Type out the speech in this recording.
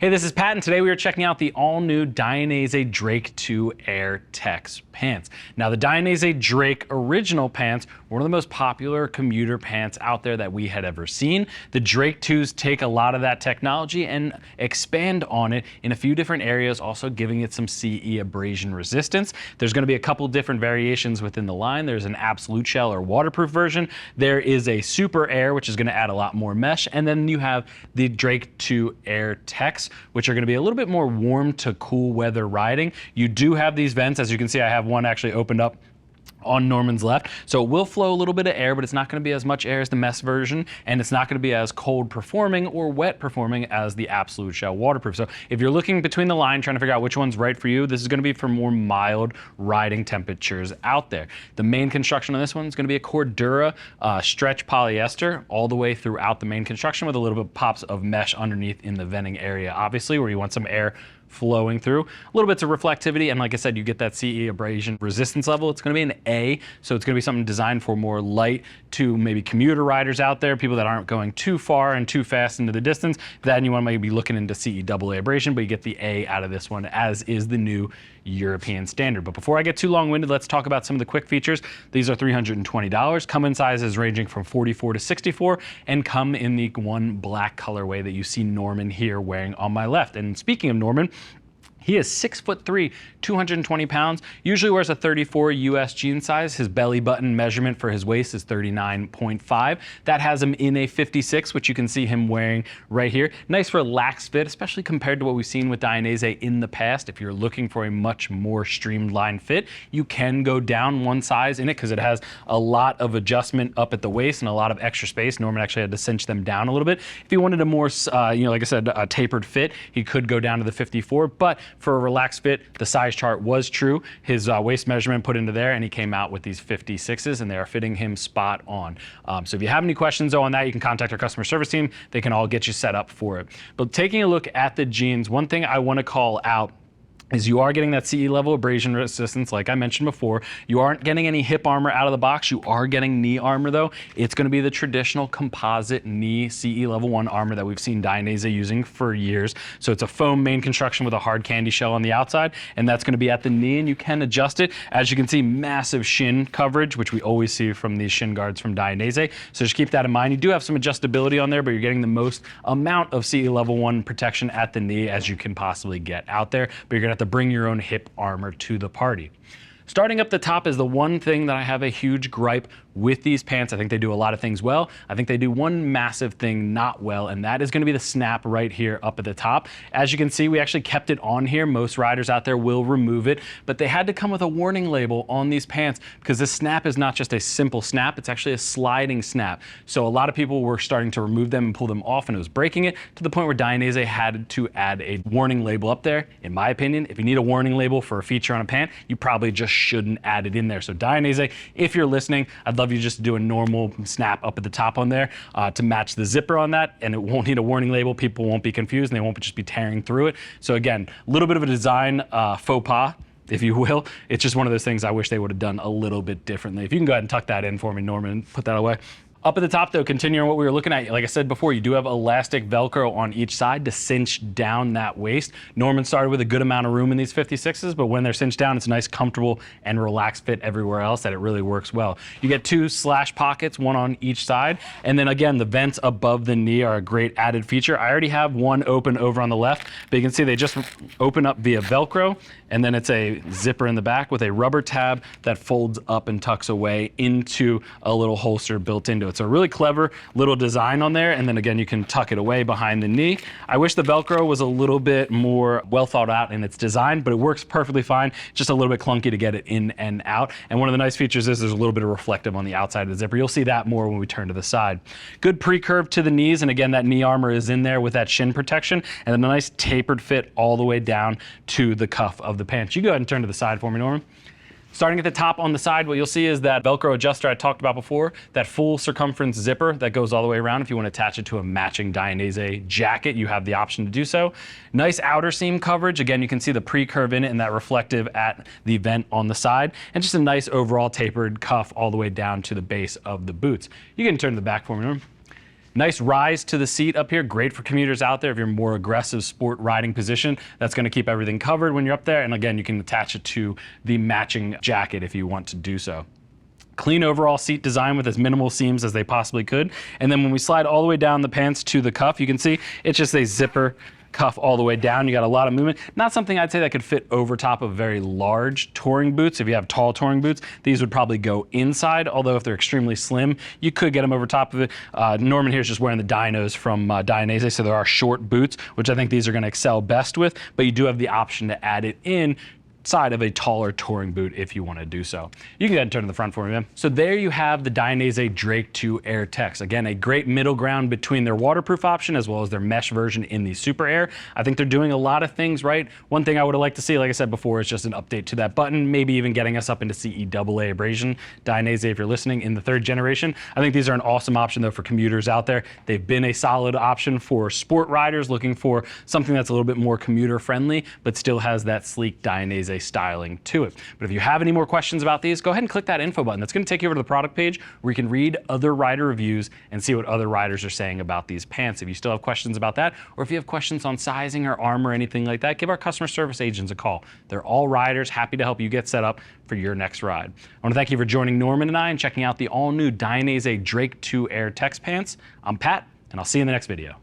Hey, this is Pat, and today we are checking out the all-new Dainese Drake 2 Air Tex Pants. Now, the Dainese Drake original pants were one of the most popular commuter pants out there that we had ever seen. The Drake 2s take a lot of that technology and expand on it in a few different areas, also giving it some CE abrasion resistance. There's going to be a couple different variations within the line. There's an absolute shell or waterproof version. There is a Super Air, which is going to add a lot more mesh, and then you have the Drake 2 Air Tex, which are going to be a little bit more warm to cool weather riding. You do have these vents. As you can see, I have one actually opened up on Norman's left. So it will flow a little bit of air, but it's not going to be as much air as the mesh version, and it's not going to be as cold performing or wet performing as the absolute shell waterproof. So if you're looking between the line trying to figure out which one's right for you, this is going to be for more mild riding temperatures out there. The main construction on this one is going to be a Cordura stretch polyester all the way throughout the main construction, with a little bit of pops of mesh underneath in the venting area, obviously, where you want some air flowing through. A little bits of reflectivity, and like I said, you get that CE abrasion resistance level. It's going to be an A, so it's going to be something designed for more light to maybe commuter riders out there, people that aren't going too far and too fast into the distance. Then you want to maybe be looking into CE AA abrasion, but you get the A out of this one, as is the new European standard. But before I get too long-winded, let's talk about some of the quick features. These are $320, come in sizes ranging from 44 to 64, and come in the one black colorway that you see Norman here wearing on my left. And speaking of Norman, he is 6'3", 220 pounds, usually wears a 34 US jean size. His belly button measurement for his waist is 39.5. That has him in a 56, which you can see him wearing right here. Nice relaxed fit, especially compared to what we've seen with Dainese in the past. If you're looking for a much more streamlined fit, you can go down one size in it because it has a lot of adjustment up at the waist and a lot of extra space. Norman actually had to cinch them down a little bit. If he wanted a more, like I said, a tapered fit, he could go down to the 54, but for a relaxed fit, the size chart was true. His waist measurement put into there, and he came out with these 56s, and they are fitting him spot on. So if you have any questions on that, you can contact our customer service team. They can all get you set up for it. But taking a look at the jeans, one thing I want to call out is you are getting that CE level abrasion resistance, like I mentioned before. You aren't getting any hip armor out of the box. You are getting knee armor, though. It's going to be the traditional composite knee CE level 1 armor that we've seen Dainese using for years. So it's a foam main construction with a hard candy shell on the outside, and that's going to be at the knee, and you can adjust it. As you can see, massive shin coverage, which we always see from these shin guards from Dainese. So just keep that in mind. You do have some adjustability on there, but you're getting the most amount of CE level 1 protection at the knee as you can possibly get out there, but you're going to have to bring your own hip armor to the party. Starting up the top is the one thing that I have a huge gripe with these pants. I think they do a lot of things well. I think they do one massive thing not well, and that is going to be the snap right here up at the top. As you can see, we actually kept it on here. Most riders out there will remove it, but they had to come with a warning label on these pants because this snap is not just a simple snap, it's actually a sliding snap. So a lot of people were starting to remove them and pull them off, and it was breaking it, to the point where Dainese had to add a warning label up there. In my opinion, if you need a warning label for a feature on a pant, you probably just shouldn't add it in there. So Dainese, if you're listening, I'd love you just to do a normal snap up at the top on there to match the zipper on that, and it won't need a warning label. People won't be confused, and they won't just be tearing through it. So again, a little bit of a design faux pas, if you will. It's just one of those things I wish they would have done a little bit differently. If you can go ahead and tuck that in for me, Norman, put that away. Up at the top, though, continuing what we were looking at, like I said before, you do have elastic Velcro on each side to cinch down that waist. Norman started with a good amount of room in these 56s, but when they're cinched down, it's a nice, comfortable, and relaxed fit everywhere else that it really works well. You get 2 slash pockets, one on each side, and then again, the vents above the knee are a great added feature. I already have one open over on the left, but you can see they just open up via Velcro, and then it's a zipper in the back with a rubber tab that folds up and tucks away into a little holster built into it. So a really clever little design on there, and then again, you can tuck it away behind the knee. I wish the Velcro was a little bit more well thought out in its design, but it works perfectly fine. Just a little bit clunky to get it in and out. And one of the nice features is there's a little bit of reflective on the outside of the zipper. You'll see that more when we turn to the side. Good pre-curve to the knees, and again, that knee armor is in there with that shin protection, and then a nice tapered fit all the way down to the cuff of the pants. You go ahead and turn to the side for me, Norman. Starting at the top on the side, what you'll see is that Velcro adjuster I talked about before, that full circumference zipper that goes all the way around. If you want to attach it to a matching Dainese jacket, you have the option to do so. Nice outer seam coverage. Again, you can see the pre-curve in it and that reflective at the vent on the side, and just a nice overall tapered cuff all the way down to the base of the boots. You can turn to the back for me, Norm. Nice rise to the seat up here, great for commuters out there if you're in more aggressive sport riding position. That's gonna keep everything covered when you're up there, and again, you can attach it to the matching jacket if you want to do so. Clean overall seat design with as minimal seams as they possibly could. And then when we slide all the way down the pants to the cuff, you can see it's just a zipper cuff all the way down. You got a lot of movement. Not something I'd say that could fit over top of very large touring boots. If you have tall touring boots, these would probably go inside, although if they're extremely slim, you could get them over top of it. Norman here is just wearing the Dinos from Dainese, so there are short boots, which I think these are gonna excel best with, but you do have the option to add it in side of a taller touring boot if you want to do so. You can go ahead and turn to the front for me, man. So there you have the Dainese Drake 2 Air Tex. Again, a great middle ground between their waterproof option as well as their mesh version in the Super Air. I think they're doing a lot of things right. One thing I would have liked to see, like I said before, is just an update to that button, maybe even getting us up into CEAA abrasion. Dainese, if you're listening, in the 3rd generation. I think these are an awesome option though for commuters out there. They've been a solid option for sport riders looking for something that's a little bit more commuter friendly, but still has that sleek Dainese styling to it. But if you have any more questions about these, go ahead and click that info button. That's going to take you over to the product page where you can read other rider reviews and see what other riders are saying about these pants. If you still have questions about that, or if you have questions on sizing or arm or anything like that, give our customer service agents a call. They're all riders, happy to help you get set up for your next ride. I want to thank you for joining Norman and I and checking out the all-new Dainese Drake 2 Air Tex Pants. I'm Pat, and I'll see you in the next video.